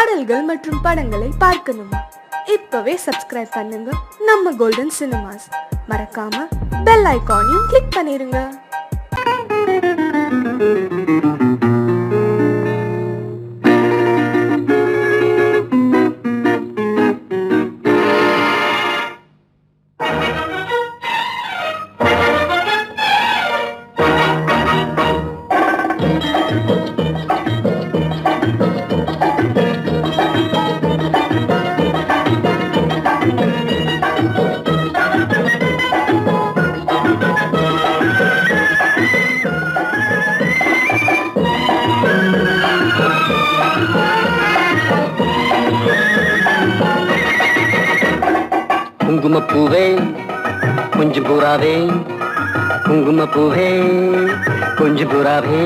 பாடல்கள் மற்றும் படங்களை பார்க்கணுமா? இப்பவே சப்ஸ்கிரைப் பண்ணுங்க நம்ம கோல்டன் சினிமாஸ். மறக்காம பெல் ஐகானையும் கிளிக் பண்ணிருங்க. குங்குமப்பூவே கொஞ்சம் பூராவே, குங்குமப்பூவே கொஞ்சம் பூராவே,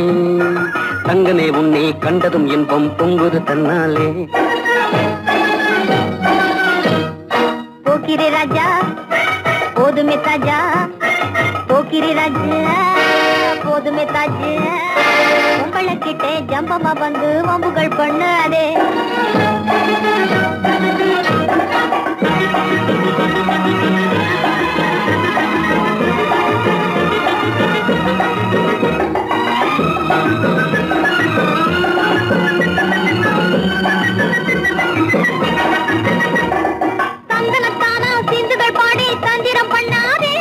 தங்கமே உன்னை கண்டதும் இன்பம் பொங்குது தன்னாலே. போக்கிரி ராஜா போதுமே தாஜா, போக்கிரி ராஜா போதுமே தாஜா, உங்களை கிட்டே ஜம்பமா வந்து வம்புகள் பண்ணாதே. சந்தனத்தானா சிந்துகள் பாடி தந்திரம் பண்ணாதே,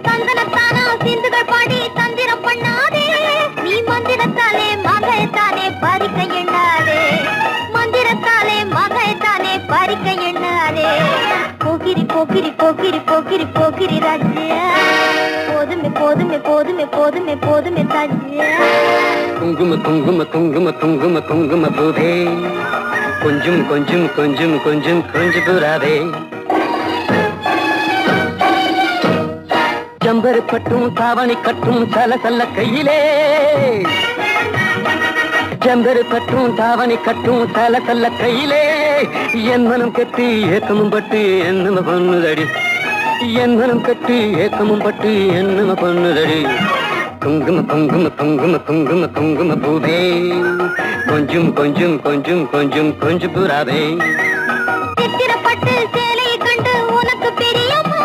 சந்தனத்தானா சிந்துகள் பாடி தந்திரம் பண்ணாதே, நீ மந்திரத்தாலே மகைத்தானே பறிக்க எண்ணாதே, மந்திரத்தாலே மகைத்தானே பறிக்க எண்ணாதே. போக்கிரி போக்கிரி போக்கிரி போக்கிரி போக்கிரி ராஜா, போதுமே போதுமே போதுமே போதுமே போதுமே தாஜா. குங்கும குங்கும குங்கும குங்கும குங்கும பூவே கொஞ்சம் கொஞ்சம் கொஞ்சம் கொஞ்சம் கொஞ்சம் பூராவே, ஜம்பரு பட்டும் தாவணி கட்டும் சல சல்ல கையிலே, ஜம்பரு பட்டும் தாவணி கட்டும் சல சல்ல கையிலே, என் மனம் கட்டி ஏக்கமும் பட்டு என்னம பண்ணுதடி, என் மனம் கட்டி ஏக்கமும் பட்டு என்னம பண்ணுதடி. குங்கும குங்கும குங்கும குங்கும குங்கும பூவே கொஞ்சம் கொஞ்சம் கொஞ்சம் கொஞ்சம் கொஞ்சம் பூராவே. சித்திரப்பட்டு சேலையை கண்டு உனக்கு பிரியமா,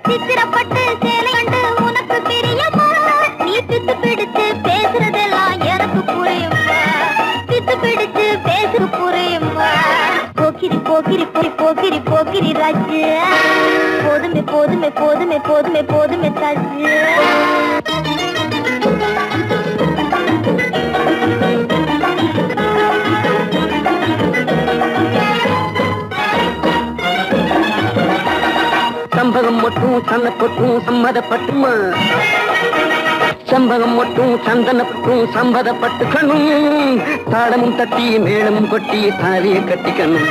சித்திரப்பட்டு சேலை கண்டு உனக்கு பிரியமா, நீ பித்து பிடித்து பேசுறதெல்லாம் எனக்கு புரியுமா, பித்து பிடித்து பேசுற புரியுமா. போக்கிரி போக்கிரி போக்கிரி போக்கிரி ராஜா, போதுமே போதுமே போதுமே போதுமே போதுமே தாஜா. சம்பகம் மட்டும் சன்னப்பட்டும் சம்மதப்பட்டுமா, சம்பகம் மட்டும் சந்தனப்பட்டும் சம்மதப்பட்டுக்கணும், தாளமும் தட்டி மேளமும் கொட்டி தாலிய கட்டிக்கணும்,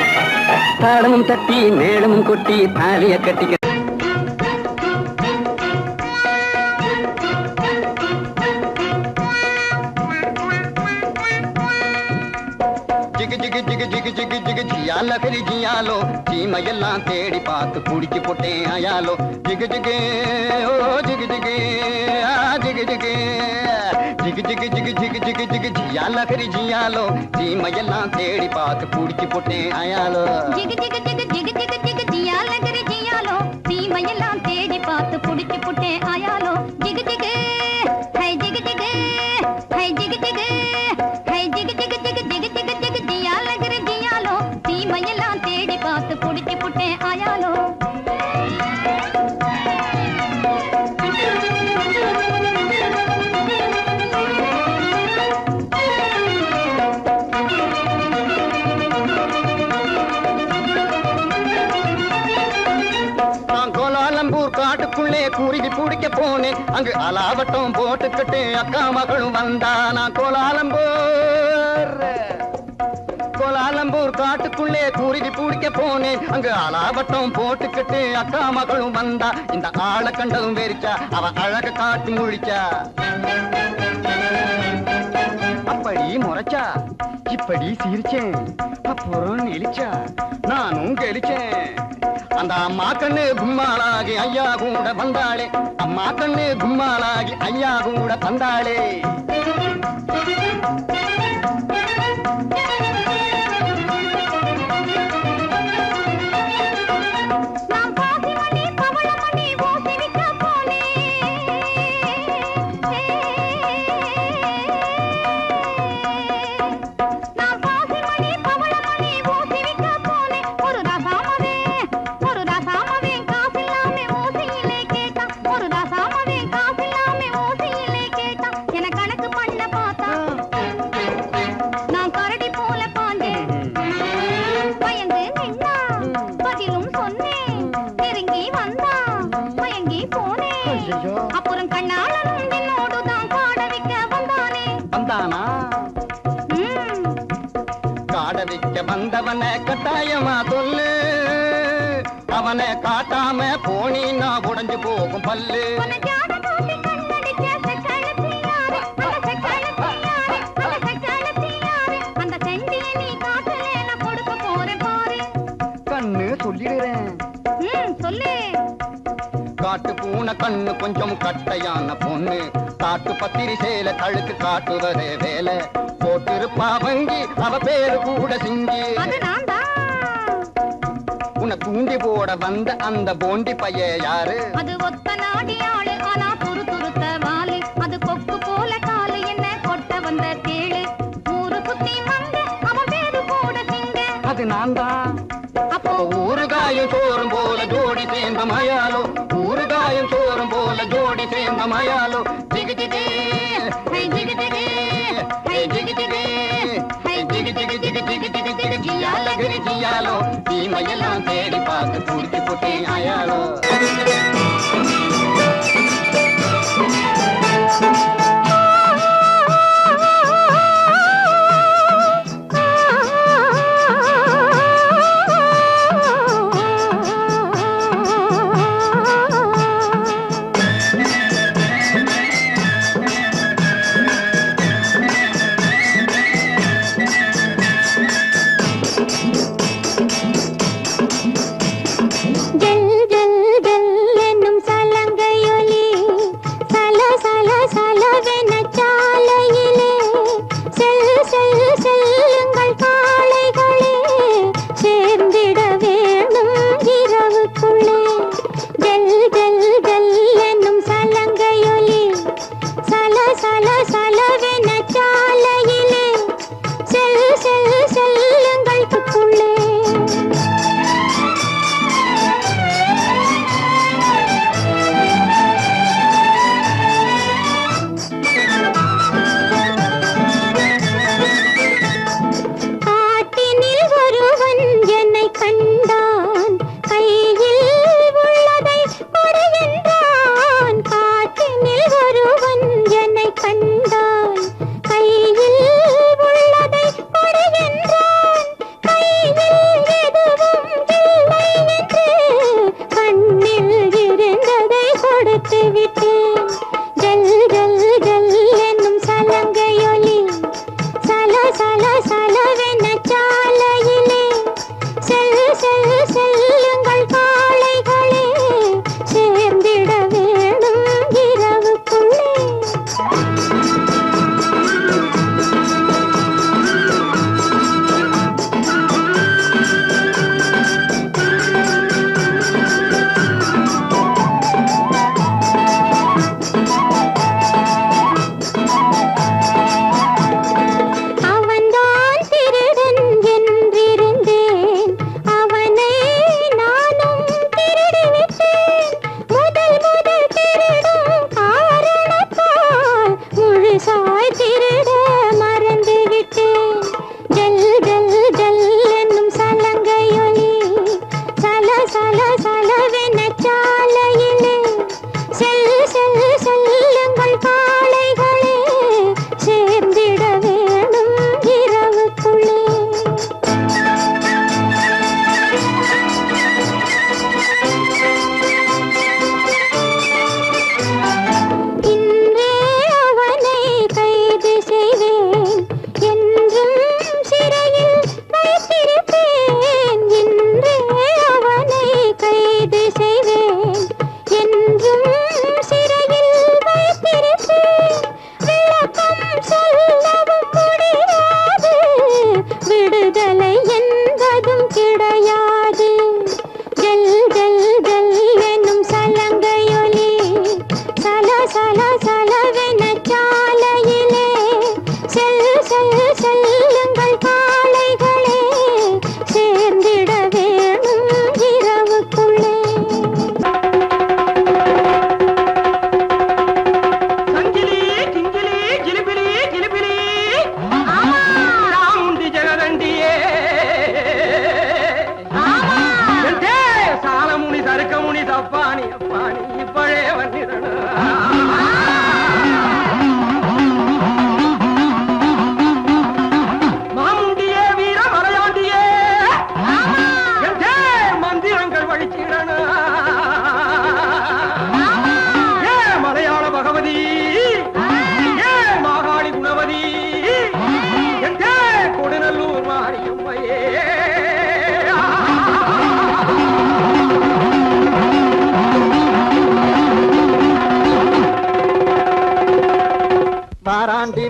தாளமும் தட்டி மேளமும் கொட்டி தாலிய கட்டிக்கணும். ஜிகு ஜிகு ஜிகு ஜிகு ஜிகு ஜிகு ஜியால கரி ஜியாலோ, சீமையெல்லாம் தேடி பார்த்து குடிச்சு போட்டேன் ஆயாலோ. ஜிகு ஜிகு ஓ ஜிகு ஜிகு ஆ ஜிகு ஜிகு ஜிகு ஜிகு ஜிகு ஜிகு ஜிகு ஜிகு ஜியால கரி ஜியாலோ, சீமையெல்லாம் தேடி பார்த்து குடிச்சு போட்டேன் ஆயாலோ. ஜிகு ஜிகு ஜிகு ஜிகு ஜிகு ஜிகு ஜியால கரி ஜியாலோ, சீமையெல்லாம் தேடி பார்த்து குடிச்சு போட்டேன் ஆயாலோ. ஜிகு ஜிகு ஹை ஜிகு ஜிகு ஹை ஜிகு ஜிகு ஹை ஜிகு ஜிகு ஜிகு ஜிகு ஜிகு ஜிகு ஜியால கரி ஜியாலோ, சீமையெல்லாம் தேடி பார்த்து குடிச்சு போட்டேன் ஆயாலோ. காட்டுக்குள்ளே குருவி பிடிக்க போனேன், அங்கு அலாவட்டம் போட்டுக்கிட்டு அக்கா மகளும் வந்தா. நான் கோலாலம்பூர் காட்டுக்குள்ளே குருவி பிடிக்க போனேன், அங்கு அலாவட்டம் போட்டுக்கிட்டு அக்கா மகளும் வந்தா. இந்த ஆளை கண்டதும் வெறிச்சா, அவ அழக காட்டி முழிச்சா, அப்படி முறைச்சா இப்படி சிரிச்சேன், அப்புறம் நெளிச்சா நானும் கெளிச்சேன். அந்த அம்மா கண்ணு கும்மாளாகி ஐயா கூட வந்தாளே, அம்மா கண்ணு கும்மாளாகி ஐயா கூட வந்தாளே. வந்தவனை கட்டாயமா சொல்லு, அவனை காட்டாம போனீன்னா உடைஞ்சு போகும் பல்லு. கண்ணு சொல்லிடுறேன் சொல்லு. காட்டு பூனை கண்ணு கொஞ்சம் கட்டையான பொண்ணு, காட்டு பத்திரி சேல கழுக்கு காட்டுவதே வேலை. போட்டிருப்பா வங்கி அவ பேரு கூட சிங்கி. உன்னை தூண்டி போட வந்த அந்த போண்டி பைய யாரு? அது ஒத்த நாடி ஆளு, ஆனா துரு துருத்த வாலு. அது கொக்கு போல காலு, என்ன கொட்ட வந்த தேளு. ஊரு குத்தி வந்து அவன் பேரு கூட சிங்க. அது நான் தான். அப்போ ஊறுகாயும் சோறும் போல ஜோடி சேர்ந்த மயாலோ, ஊறுகாயும் சோறும் போல ஜோடி சேர்ந்த மயாலோ. ஜிகு ஜிகு ஹை ஜிகு ஜிகு ஹை ஜிகு ஜிகு ஹை ஜிகு ஜிகு ஜிகு ஜிகு ஜிகு ஜிகு ஜியால கிரி ஜியாலோ. தீமையெல்லாம் தேடி பார்த்து குடிச்சு போட்டே ஆயாலோ.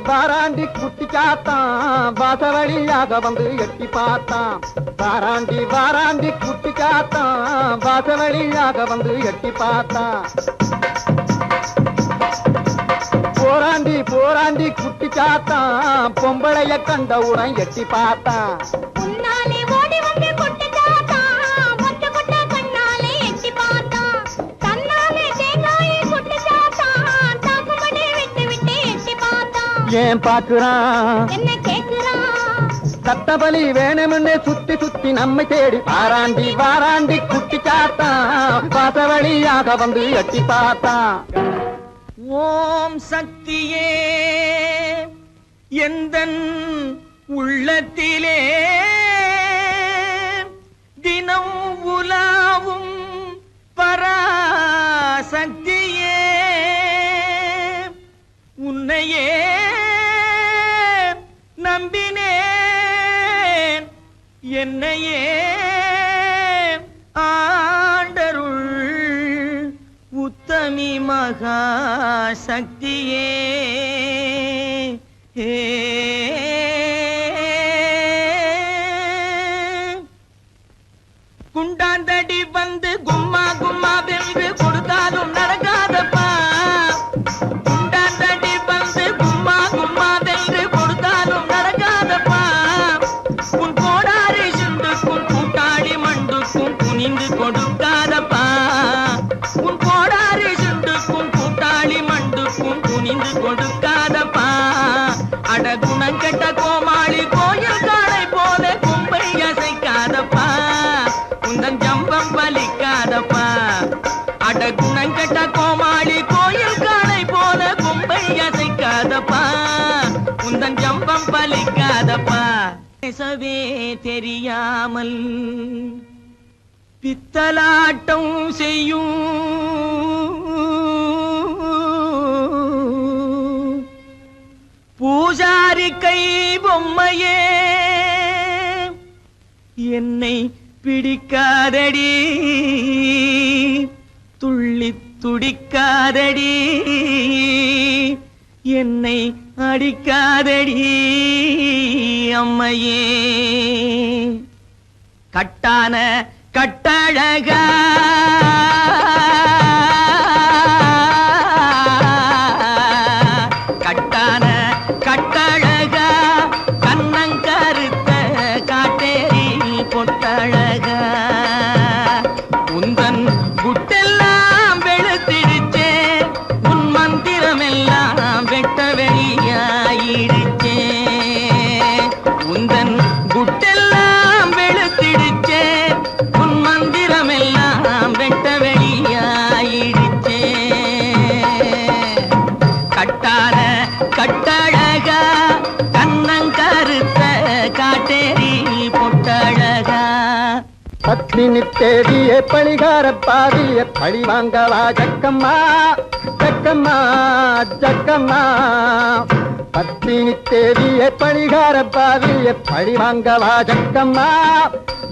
வாராண்டி குட்டி சாத்தான் வாசவழியாக வந்து எட்டி பார்த்தான். வாராண்டி வாராண்டி குட்டி சாத்தான் வாசவழியாக வந்து எட்டி பார்த்தான். போராண்டி போராண்டி குட்டி சாத்தான் பொம்பளைய கண்டவுடன் எட்டி பார்த்தான். உன்னாலே ஓடி வந்து குட்டி சாத்தான் மொத்த கொட்ட கண்ணாலே எட்டி பார்த்தான். தன்னாலே தேங்காயை குட்டி சாத்தான் தாக்குமடி விட்டு விட்டு எட்டி பார்த்தான். ஏன் பாக்குறான் என்ன கேக்குறான்? சத்தபலி வேணும்னு சுத்தி சுத்தி நம்மை தேடி வாராண்டி வாராண்டி குட்டி சாத்தான் வாசவழியாக வந்து எட்டி பார்த்தான். ஓம் சக்தியே எந்தன் உள்ளத்திலே தினம் உலாவும் பராசக்தியே உன்னையே நம்பினேன் என்னையே ஆண்டருள் உத்தமி மகா சக்தியே. குண்டாந்தடி வந்து கும்மா கும்மா வென்று கொடுத்தாலும் நடக்காதப்பா. குண்டாந்தடி வந்து கும்மா கும்மா வென்று கொடுத்தாலும் நடக்காதப்பா. உன் கோடாரி சிந்துக்கும் கூட்டாளி மண்டுக்கும் குனிந்து கொடுக்காதப்பா. உன் கோடாரி சிந்துக்கும் கூட்டாளி மண்டுக்கும் குனிந்து கொடுக்காதப்பா. அட குணங்கெட்ட கோமாளி கோயில் காளை போல கும்பை அசைக்காதப்பா. உந்தன் ஜம்பம் பலிக்காதப்பா. அட குணங்கெட்ட கோமாளி கோயில் காளை போல கும்பை அசைக்காதப்பா. உந்தன் ஜம்பம் பலிக்காதப்பா. பேசவே தெரியாமல் பித்தலாட்டம் செய்யும் பூஜாரி கை பொம்மையே என்னை பிடிக்காதடி துள்ளி துடிக்காதடி என்னை அடிக்காதடி அம்மையே. கட்டான கட்டழகா கட்டான கட்டழகா கண்ணங்கருத்த காட்டேரி பொட்டழகா உந்தன் குட்டெல்லாம் வெளுத்திடுச்சே. உன் மந்திரமெல்லாம் வெட்ட வெளியாயிடுச்சே. உந்தன் குட்டெல்லாம் வெளுத்திடுச்சே. உன் மந்திரமெல்லாம் வெட்ட வெளியாயிடுச்சே. கட்டான கட்டழகா கண்ணங்கருத்த காட்டேரி பொட்டழகா. பத்மினி தேடிய பழிகார பாதிய பழி வாங்கவா ஜக்கம்மா ஜக்கம்மா ஜக்கம்மா. பத்மினி தேடிய பழிகார பாதிய பழி வாங்கவா ஜக்கம்மா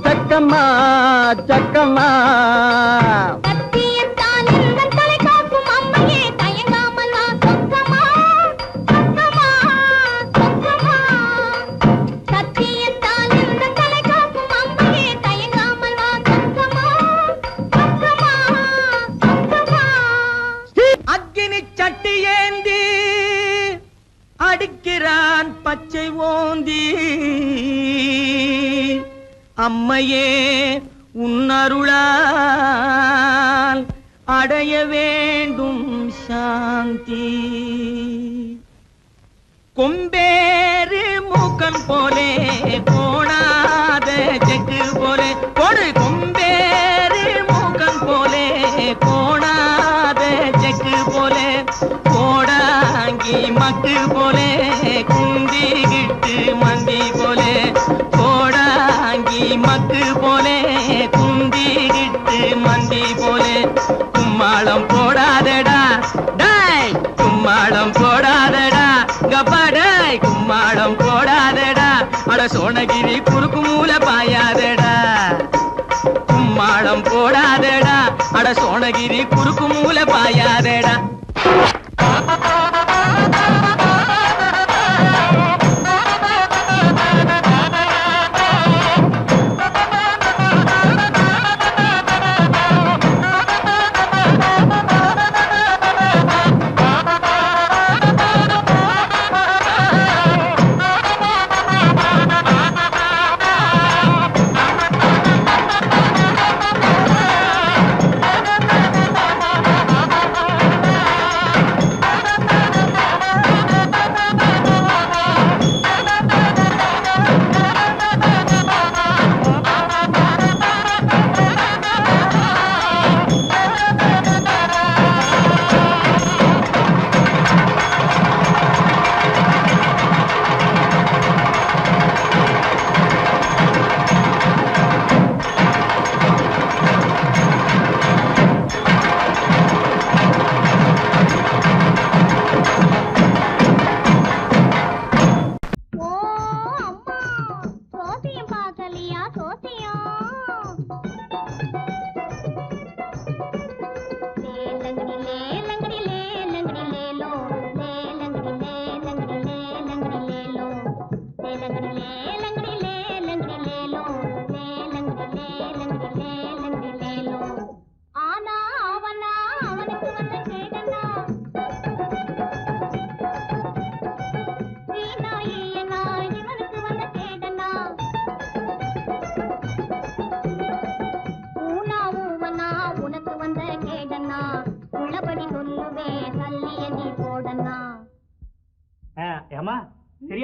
ஜக்கம்மா ஜக்கம்மா. சத்தியத்தால் எந்தன் தலை காக்கும் அம்மையே தயங்காமல் வா சொக்கமா சொக்கமா சொக்கமா. சத்தியத்தால் எந்தன் தலை காக்கும் அம்மையே தயங்காமல் வா சொக்கமா சொக்கமா சொக்கமா. அக்கினி சட்டி ஏந்தி அடிக்கிறான் பச்சை ஓந்தி. அம்மையே உன்னருளால் அடைய வேண்டும் சாந்தி. கொம்பேறு மூக்கன் போலே கோணாத செக்கு போலே கொடு. கொம்பேறு மூக்கன் போலே கோணாத செக்கு போலே கோடாங்கி மக்கு போலே குந்திகிட்டு மந்தி போலே கோடாங்கி மக்கு போலே குந்திகிட்டு மந்தி போலே. கும்மாளம் போடாதடா டாய் கும்மாளம் போடாதடா கப்பாடாய் கும்மாளம் போடாதடா. அட சோனகிரி குறுக்கு மூல பாயாதடா. கும்மாளம் போடாதடா அட சோனகிரி குறுக்கு மூல பாயாதடா.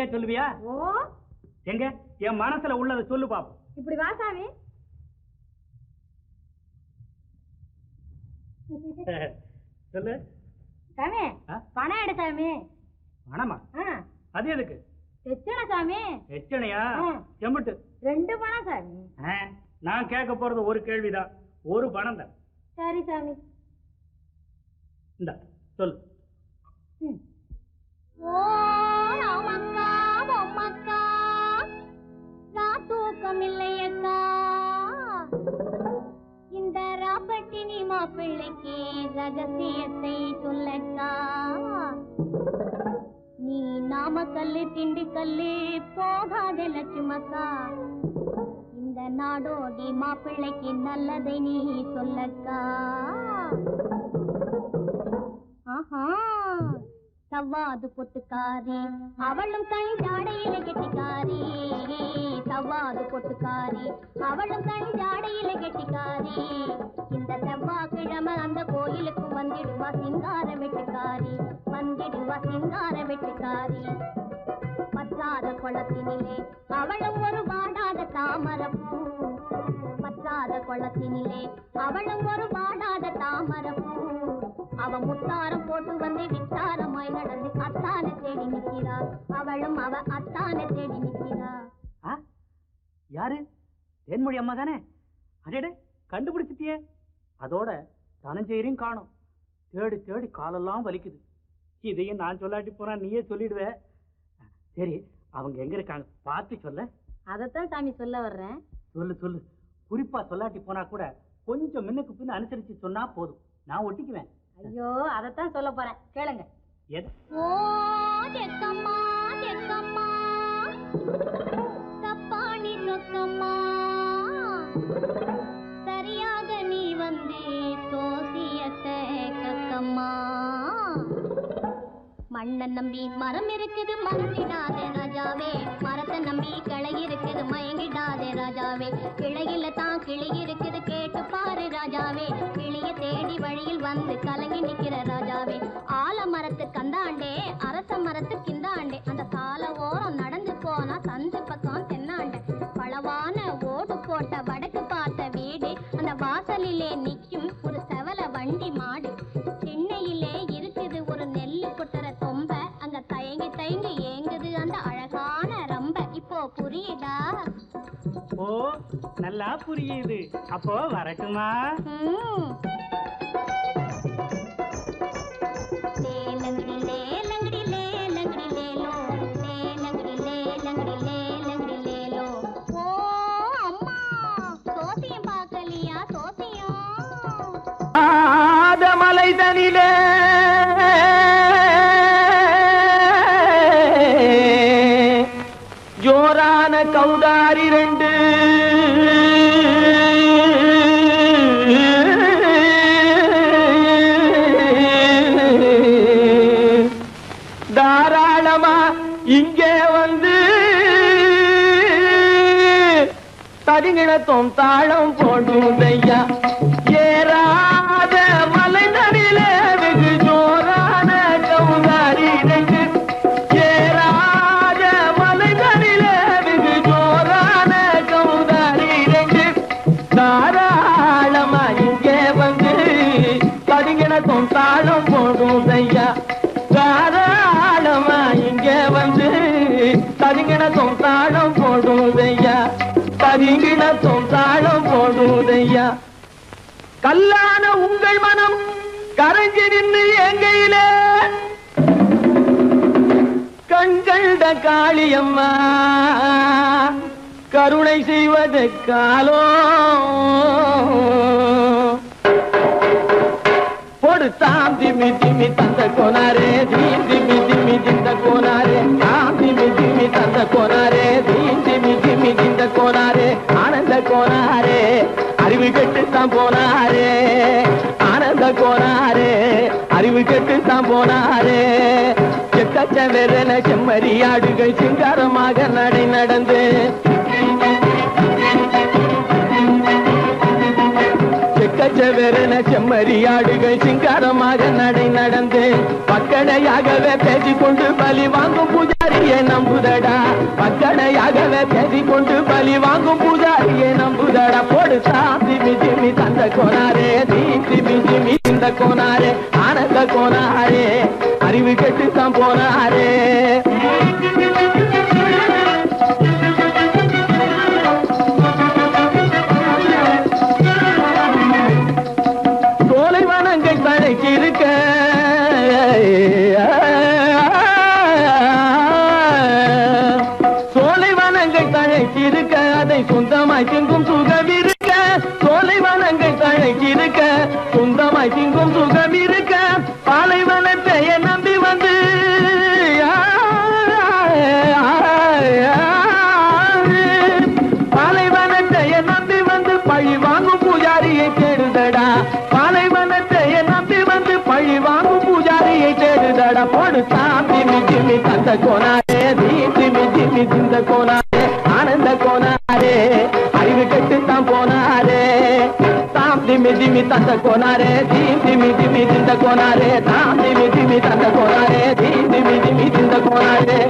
நீயே சொல்லுவியா? ஓ எங்க என் மனசுல உள்ளதை சொல்லு பாப்போம். இப்படி வா சாமி. சொல்லு சாமி பணம் எடு சாமி. பணமா? அது எதுக்கு? எச்சனை சாமி. எச்சனையா? செம்புட்டு 2 பணம் சாமி. நான் கேட்க போறது ஒரு கேள்விதான், ஒரு பணம் தான். சரி சாமி. இந்த சொல்லு. ஓ ராமக்கா பொம்மக்கா தூக்கம் இல்லையக்கா, இந்த ராப்பட்டினி மாப்பிள்ளைக்கு ரகசியத்தை சொல்லக்கா. நீ நாமக்கல்லு திண்டுக்கல்லு போகாத லட்சுமக்கா, இந்த நாடோடி மாப்பிள்ளைக்கு நல்லதை நீ சொல்லக்கா. ஆஹா சவ்வாது பொட்டுக்காரி அவளும் கண் ஜாடையில கெட்டிக்காரி, சவ்வாது பொட்டுக்காரி அவளும் கண் ஜாடையில கெட்டிக்காரி. இந்த செவ்வாய்க்கிழமை அந்த கோயிலுக்கு வந்திடுவா சிங்கார வெட்டுக்காரி, வந்திடுவா சிங்கார வெட்டுக்காரி. பற்றாத குளத்தினிலே அவளும் ஒரு வாடாத தாமரப்பூ, பற்றாத குளத்தினிலே அவளும் ஒரு வாடாத தாமரப்பூ. அவ முத்தாரம் போட்டு வந்து வித்தாரமாய் நடந்து அத்தான தேடி நிற்கிறார், அவளும் அவ அத்தான தேடி நிற்கிறார். யாரு? தேன்மொழி அம்மா தானே? அடே கண்டுபிடிச்சிட்டியே. அதோட தனஞ்செயரையும் காணும். தேடி தேடி காலெல்லாம் வலிக்குது. இதையும் நான் சொல்லாட்டி போனா நீயே சொல்லிடுவே. சரி அவங்க எங்க இருக்காங்க பார்த்து சொல்ல. அதத்தான் சாமி சொல்ல வர்றேன். சொல்லு சொல்லு. குறிப்பா சொல்லாட்டி போனா கூட கொஞ்சம் முன்னுக்கு பின்ன அனுசரிச்சு சொன்னா போதும், நான் ஒட்டிக்குவேன். ஐயோ அதத்தான் சொல்ல போறேன், கேளுங்க. ஓ தெக்கம்மா தெக்கம்மா தப்பாணி சொக்கம்மா, சரியாக நீ வந்து சோசியத்தை கக்கம்மா. மண்ணை நம்பி மரம் இருக்குது மறந்திடாதே ராஜாவே, மரத்தை நம்பி கிளை இருக்குது மயங்கிடாதே ராஜாவே. கிளையில தான் கிளி இருக்குது கேட்டு பாரு ராஜாவே, கிளிய தேடி வழியில் வந்து கலங்கி நிக்கிற ராஜாவே. ஆல மரத்து கந்தாண்டே அரச மரத்து கிந்தாண்டே, அந்த சால ஓரம் நடந்து போனா சந்து பக்கம் தென்னாண்டே. பளவான ஓடு போட்ட வடக்கு பார்த்த வீடு, அந்த வாசலிலே நிக்கும் ஒரு செவல வண்டி மாடு. சென்னையிலே இருக்குது ஒரு நெல்லு குட்டற தொம்ப, அங்க தயங்கி தயங்கி ஏங்குது அந்த அழகான ரம்ப. இப்போ புரியுதா? ஓ நல்லா புரியுது. அப்போ வரட்டுமா? லேலங்கடி லேலங்கடி லேலங்கடி லேலோ, லேலங்கடி லேலங்கடி லேலங்கடி லேலோ. ஓ அம்மா சோசியம் பார்க்கலையா? சோசியம் மலை தனிலே ஜோரான கௌதாரி 2 தாராளமா இங்கே வந்து தரிங்கிணத்தும் தாளம் போடுதையா. ஏறாத மலை தனிலே வெகு ஜோரான கௌதாரி 2, ஏறாத மலை தனிலே வெகு ஜோரான கௌதாரி 2, தாராளமா இங்கே வந்து தரிங்கிணத்தும் தாளம் போடுதையா. தாராளமா இங்கே வந்து தரிங்கிணத்தும் தாளம் போடுதையா, தரிங்கிணத்தும் தாளம் போடுதையா. கல்லான உங்கள் மனம் கரைஞ்சி நின்று எங்கையிலே கண்கண்ட காளியம்மா கருணை செய்வது காலோ. பொடு தாம் திமி திமி தந்த கோனாரே, தீம் திமி திமி திந்த கோனாரே, தாம் திமி திமி தந்த கோனாரே, தீம் திமி திமி திந்த கோனாரே. ஆனந்த கோனாரே அறிவு கெட்டுத்தான் போனாரே, ஆனந்த கோனாரே அறிவு கெட்டுத்தான் போனாரே. செக்கச்ச வெறன செம்மறியாடுகள் சிங்காரமாக நடை நடந்து, செக்கச்ச வெறுன செம்மறியாடுகள் சிங்காரமாக நடை நடந்து பக்கடையாகவே பேசிக்கொண்டு பலி வாங்கும் பூஜாரியை நம்புதடா. பக்கடையாகவே பேசிக்கொண்டு பலி வாங்கும் பூஜாரியை நம்புதடா. போடு திமி திமி தந்த கோனாரே, திமி திமி இந்த கோனாரே, ஆனந்த கோனாரே, அறிவு கெட்டுத்தான் போனாரே. சோலைவனங்கள் தழைக்கிருக்க சோலைவனங்கள் தழைக்கிருக்க அதை சொந்தமாய் திங்கும் சுகம் இருக்க. சோலைவனங்கள் தழைக்கிருக்க சொந்தமாய் திங்கும் சுகம் இருக்க. பாலைவனத்தை நம்பி வந்து பாலைவனத்தை நம்பி வந்து பழி வாங்கும் பூஜாரியை தேடுதடா. பாலைவனத்தை நம்பி வந்து பழி வாங்கும் பூஜாரியை தேடுதடா. போடு திமி திமி தந்த கோனாரே, திமி திமி திந்த கோனாரே, ஆனந்த கோனாரே, அறிவு கெட்டுத்தான் போனாரே. திமி திமி தந்த கோனாரே, திமி திமி திந்த கோனாரே, திமி திமி தந்த கோனாரே, திமி திமி திந்த கோனாரே.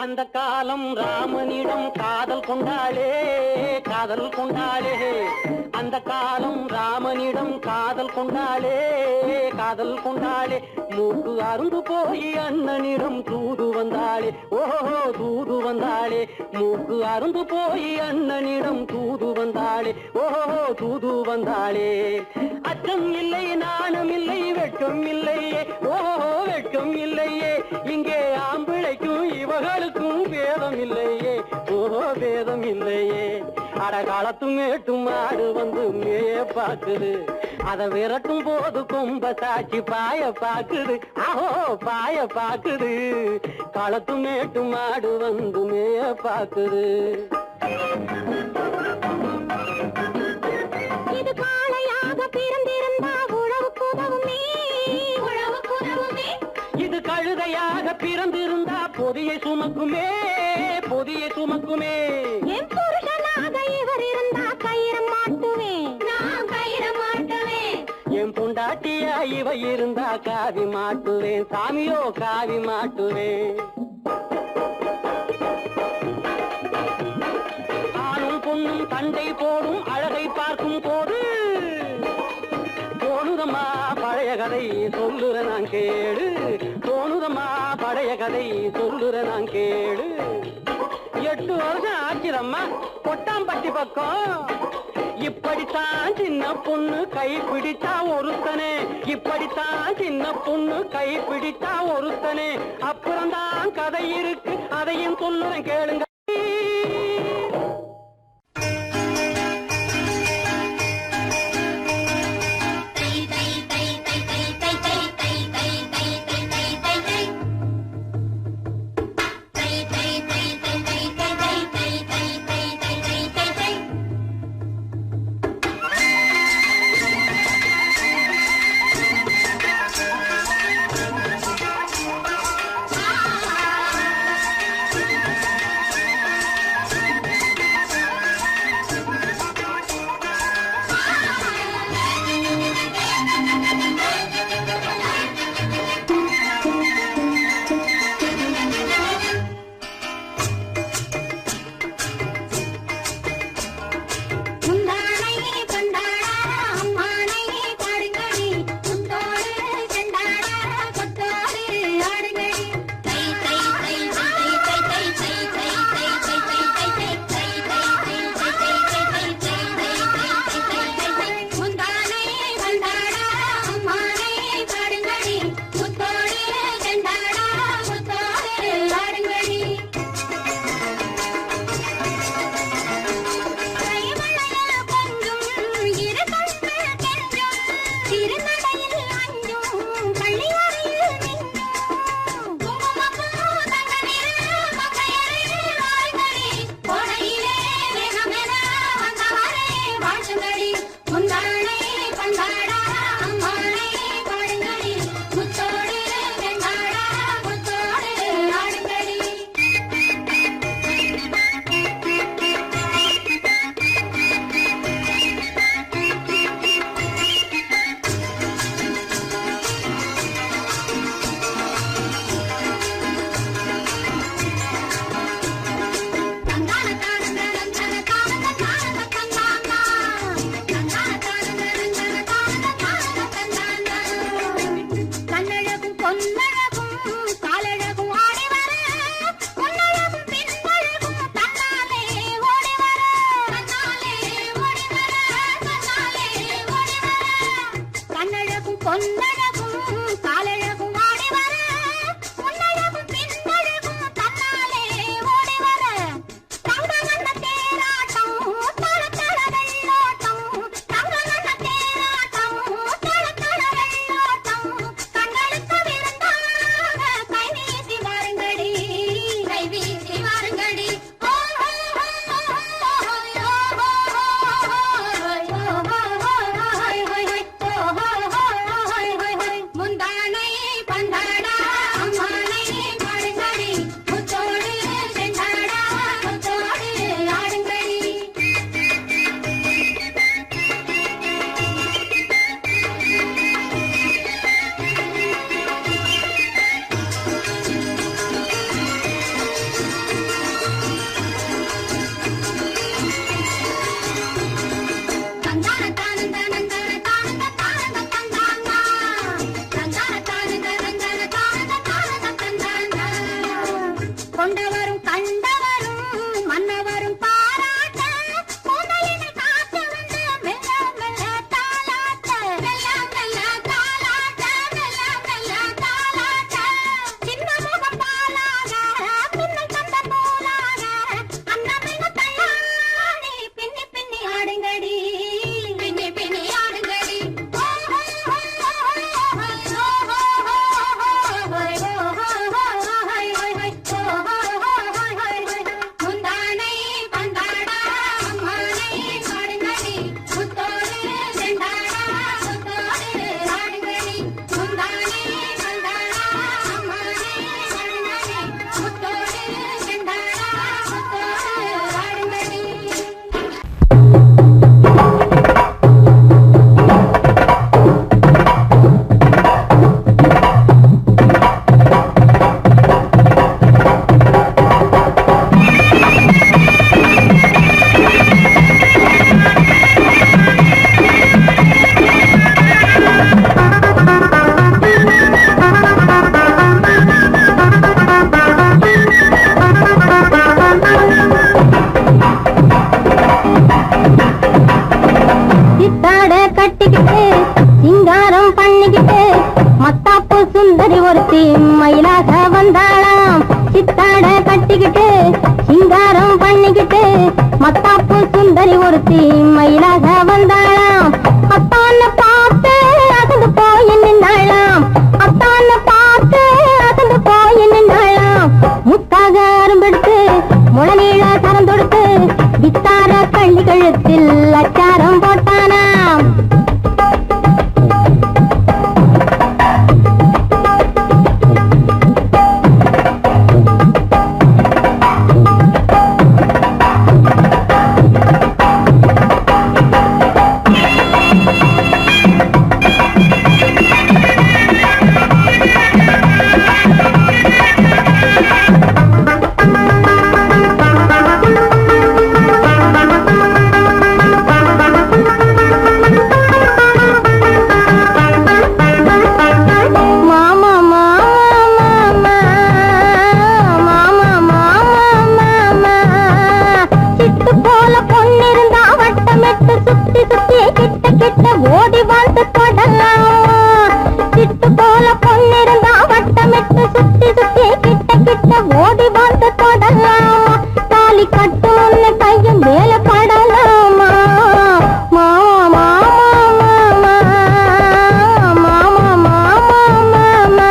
அந்த காலம் ராமனிடம் காதல் கொண்டாளே, காதல் கொண்டாளே. அந்த காலம் ராமனிடம் காதல் கொண்டாளே, காதல் கொண்டாளே. மூக்கு அருந்து போய் அண்ணனிடம் தூது வந்தாளே, ஓஹோ தூது வந்தாளே. மூக்கு அருந்து போய் அண்ணனிடம் தூது வந்தாளே, ஓஹோ தூது வந்தாளே. அச்சம் இல்லை, நாணம் இல்லை, வெட்கம் இல்லையே, ஓஹோ வெட்கம் இல்லையே. இங்கே ஆம்பிளைக்கும் இவர்களுக்கும் வேதம் இல்லையே, ஓஹோ வேதம் இல்லையே. அடகாலத்தும் மேட்டும் ஆடு வந்து மேய பாக்குது, அதை விரட்டும் போது கொம்ப சாட்சி பாய பாக்குது, ஆஹோ பாய பாக்குது. களத்தும் மேட்டும் ஆடு வந்து மேய பாக்குது. இது காளையாக பிறந்திருந்தா உழவுக்கு உதவுமே, உழவுக்கு உதவுமே. இது கழுதையாக பிறந்திருந்தா பொதியை சுமக்குமே, பொதியை சுமக்குமே. என் புருஷனாக இவர் இருந்தா கயிற மாட்டுவேன், நான் கயிற மாட்டுவேன். என் பொண்டாட்டியா இவ இருந்தா காவி மாட்டுவேன், சாமியோ காவி மாட்டுவேன். ஆணும் பொண்ணும் சண்டை போடும் அழகை பார்க்கும் சொல்லுற நான் கேளு, தோணுதம்மா பழைய கதை சொல்லுற நான் கேளு. 8 வருஷம் ஆச்சுதம்மா கொட்டாம்பட்டி பக்கம், இப்படித்தான் சின்ன பொண்ணு கை பிடிச்சா ஒருத்தனே, இப்படித்தான் சின்ன பொண்ணு கை பிடிச்சா ஒருத்தனே. அப்புறம்தான் கதை இருக்கு, அதையும் சொல்லுறேன் கேளுங்க. சித்தாட கட்டிக்கிட்டு சிங்காரம் பண்ணிக்கிட்டு மத்தாப்பு சுந்தரி ஒருத்தி மயிலாக வந்தாளாம். அத்தான பார்த்து அசந்து போய் நின்னாளாம். அத்தான பார்த்து அசந்து போய் நின்னாளாம். முத்தாக அரும்பெடுத்து முளநீள சரம் தொடுத்து வித்தார கள்ளி கழுத்தில் அச்சாரம் போட்டானாம். ஓடி வந்து தொடலாம். சிட்டு போல பொன்னிருந்தா வட்டமிட்டு சுத்தி சுத்தி கிட்ட கிட்ட ஓடி வந்து தொடலாம். தாலி கட்டு முன்ன கையும் மேல படலாமா. மாமா மாமா மாமா மாமா மாமா.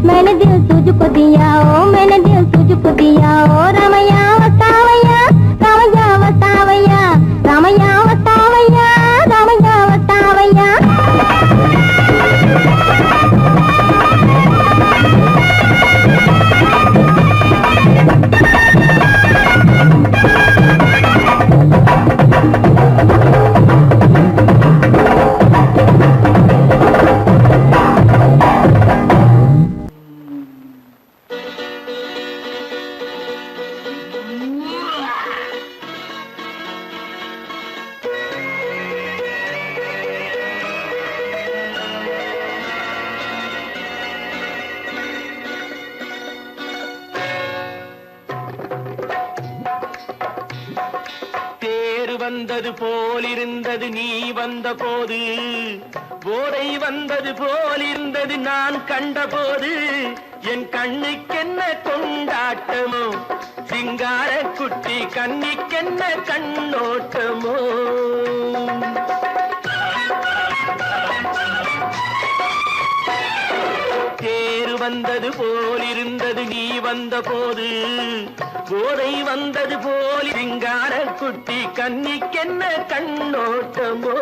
मैंने दिल तुझको दिया ओ मैंने दिल तुझको दिया ओ रामैया वतावैया रामैया वतावैया रामैया वतावैया रामैया वतावैया. வந்தது போலிருந்தது நீ வந்த போது, போதை வந்தது போலிருந்தது நான் கண்டபோது, என் கண்ணுக்கென்ன கொண்டாட்டமோ, சிங்கார குட்டி கண்ணிக்கென்ன கண்ணோட்டமோ. தேர் வந்தது போலிருந்தது நீ வந்த போது, போதை வந்தது போல் சிங்கார குட்டி கண்ணிக்கென்ன கண்ணோட்டமோ.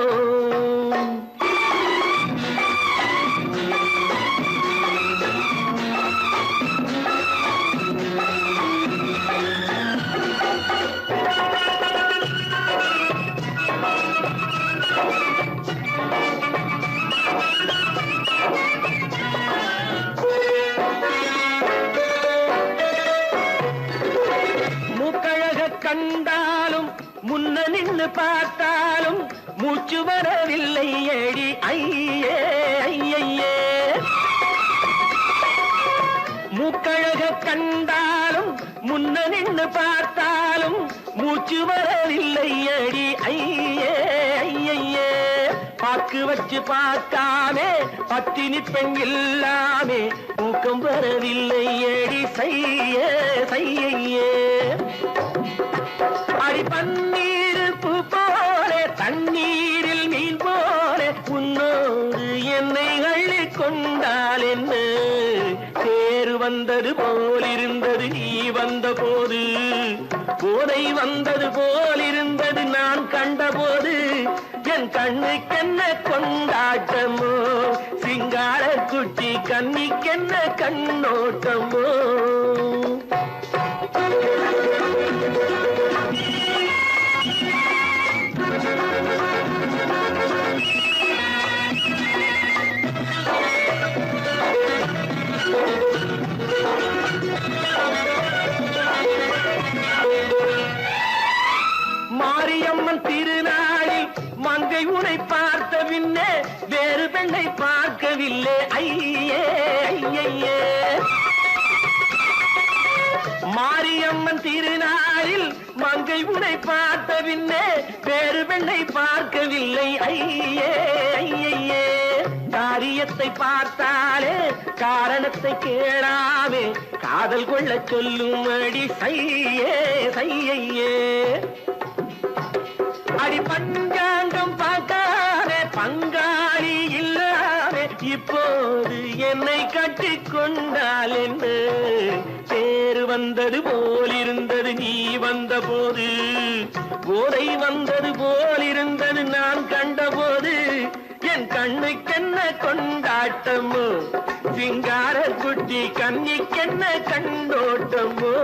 கண்டாலும் முன்ன நின்று பார்த்தாலும் மூச்சு வரவில்லை ஏடி ஐயே ஐயே. மூக்கழக கண்டாலும் முன்ன நின்று பார்த்தாலும் மூச்சு வரவில்லை ஏடி ஐயே ஐயே. பாக்கு வச்சு பார்க்காமே பத்தினி பெண் இல்லாமே தூக்கம் வரவில்லை ஏடி செய்ய செய்யே. அடி பன்னீர் பூ போல தண்ணீரில் மீன் போல உன்னோடு என்னை அள்ளி கொண்டால் என்ன. தேர் வந்தது போலிருந்தது நீ வந்த போது, போதை வந்தது போலிருந்தது நான் கண்டபோது, என் கண்ணுக்கென்ன கொண்டாட்டமோ, சிங்கார குட்டி கண்ணிக்கென்ன கண்ணோட்டமோ. மாரியம்மன் திருநாளில் மங்கை உனை பார்த்த பின்னே வேறு பெண்ணை பார்க்கவில்லை ஐயே ஐயே. மாரியம்மன் திருநாளில் மங்கை உனை பார்த்த பின்னே வேறு பெண்ணை பார்க்கவில்லை ஐயே ஐயே. காரியத்தை பார்த்தாலே காரணத்தை கேளாமே காதல் கொள்ள சொல்லும் அடி சையே சையே. அடி பஞ்சாங்கம் பார்க்காதே பங்காளி இல்லாமே இப்போது என்னை கட்டிக் கொண்டால் என்ன. தேர் வந்தது போலிருந்தது நீ வந்த போது, போதை வந்தது போலிருந்தது நான் கண்டபோது. என் கண்ணுக்கென்ன கொண்டாட்டமோ சிங்கார குட்டி கண்ணிக்கென்ன கண்டோட்டமோ.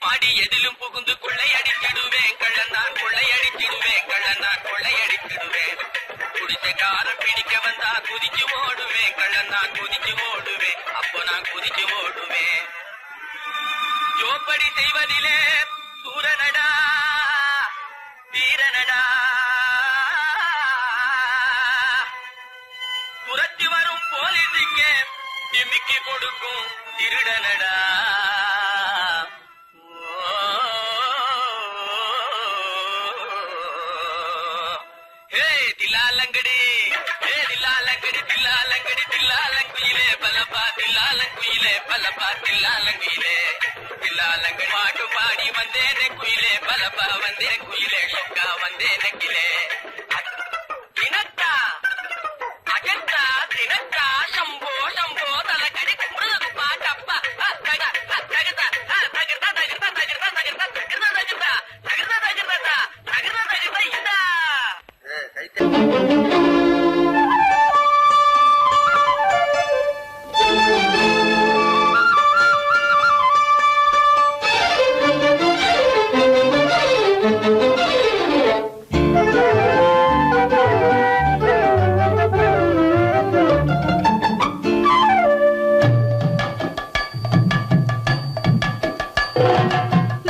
பாடி எதிலும் புகுந்து கொள்ளையடித்திடுவேன் கள்ளந்தான் கொள்ளையடித்திடுவேன் கள்ளந்தான் கொள்ளையடித்திடுவேன். குடிசைக்காரன் பிடிக்க வந்தா குதிச்சு ஓடுவேன் கள்ளந்தான் குதிச்சு ஓடுவேன் அப்போ நான் குதிச்சு ஓடுவேன். ஜோப்படி செய்வதிலே சூரனடா வீரனடா துரத்தி வரும் போலீஸுக்கு நிமிக்கி கொடுக்கும் திருடனடா. தில்லாலங்கடி தில்லாலங்கடி தில்லாலங்கடி தில்லாலங்குயிலே பலப்பா தில்லாலங்குயிலே பலப்பா தில்லாலங்குயிலே. தில்லாலங்கடி பாட்டு பாடி வந்தேனே குயிலே பலப்பா வந்தேன் குயிலே சொக்கா வந்தேனே கிளே. தினத்தா அகத்தா தினத்தா சம்போ சம்போ தலக்கடி முருகப்பா கப்பா தகதா தகதா தகதா தகதா தகதா தகதா தகதா தகதா தகதா தகதா தகதா தகதா இதா.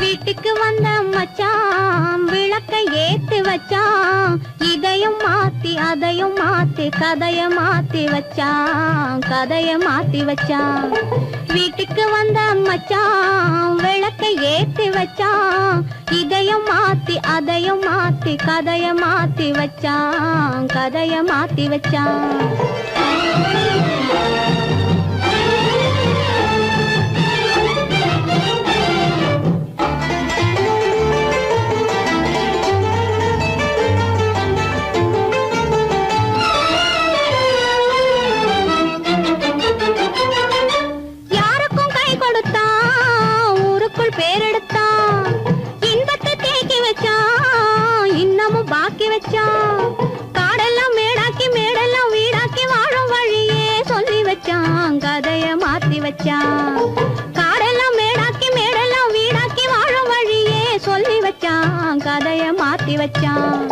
வீட்டுக்கு வந்த மச்சான் விளக்கை ஏத்தி வச்சான், இதையும் மாத்தி அதையும் மாத்தி கதைய மாத்தி வச்சான் கதைய மாத்தி வச்சான். வீட்டுக்கு வந்த மச்சான் விளக்கை ஏத்தி வச்சான், இதையும் மாத்தி அதையும் மாத்தி கதைய மாத்தி வச்சான் கதைய மாத்தி வச்சான். பேரெடுத்தான் இன்பத்தை தேக்கி வச்சான் இன்னமும் பாக்கி வச்சான். காடெல்லாம் மேடாக்கி மேடெல்லாம் வீடாக்கி வாழும் வழியே சொல்லி வச்சான் கதைய மாத்தி வச்சான். காடெல்லாம் மேடாக்கி மேடெல்லாம் வீடாக்கி வாழும் வழியே சொல்லி வச்சான் கதைய மாத்தி வச்சான்.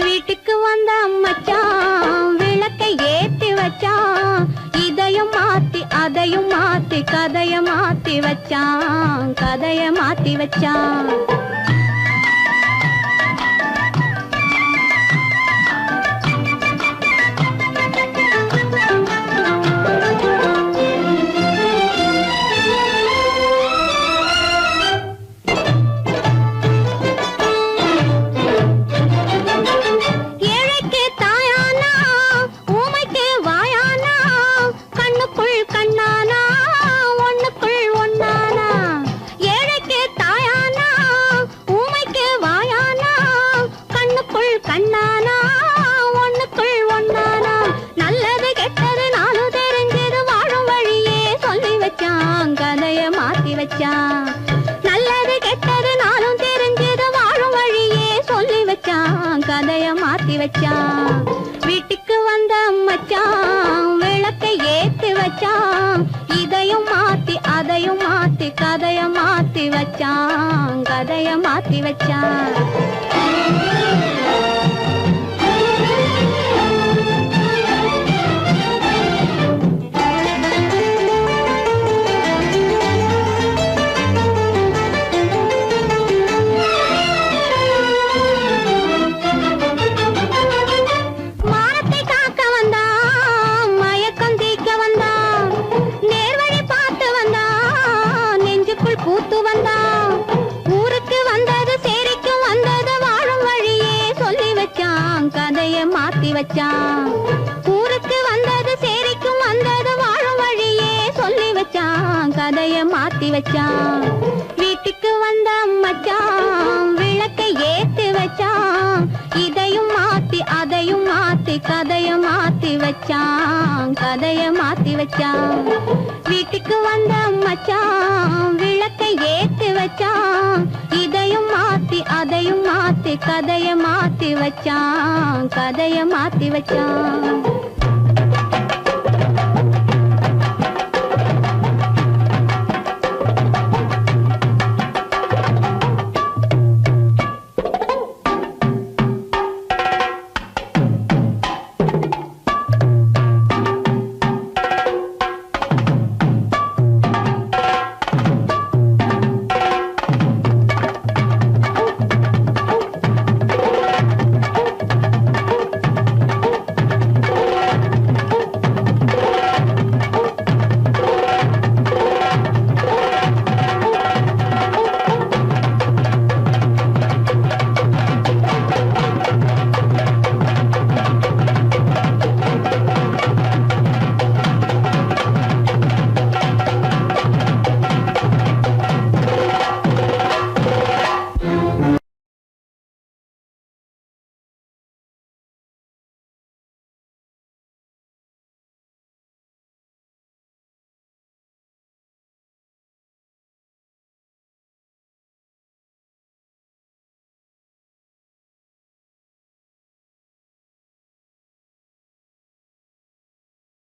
வீட்டுக்கு வந்த மச்சான் விளக்கை ஏத்தி வச்சான், இதையும் மாத்தி அதையும் மாத்தி கதைய மாத்தி வச்சான் கதைய மாத்தி வச்சான். ஏழைக்கு தாயானா ஊமைக்கு வாயானா கண்ணுக்குள் கண்ணானா ஒண்ணுக்குள் ஒண்ணானா. ஏழைக்கு தாயானா ஊமைக்கு வாயானா கண்ணுக்குள் கண்ணானா ஒண்ணுக்குள் ஒண்ணானா. நல்லது கெட்டது நானும் தெரிஞ்சது வாழும் வழியே சொல்லி வச்சான் கதைய மாத்தி வச்சான். நல்லது கெட்டது நானும் தெரிஞ்சது வாழும் வழியே சொல்லி வச்சான் கதைய மாத்தி வச்சான். வீட்டுக்கு வந்த மச்சான் விளக்கை ஏத்தி வச்சான், இதையும் மாத்தி அதையும் மாத்தி கதைய மாத்தி வச்சான் கதைய மாத்தி வச்சான். மாத்தி வச்சான் வீட்டுக்கு வந்த மச்சான் விளக்கை ஏத்தி வச்சான் இதையும் மாத்தி அதையும் மாத்தி கதைய மாத்தி வச்சான் கதைய மாத்தி வச்சான் வீட்டுக்கு வந்த மச்சான் விளக்கை ஏத்தி வச்சான் இதையும் மாத்தி அதையும் மாத்தி கதைய மாத்தி வச்சான் கதைய மாத்தி வச்சான்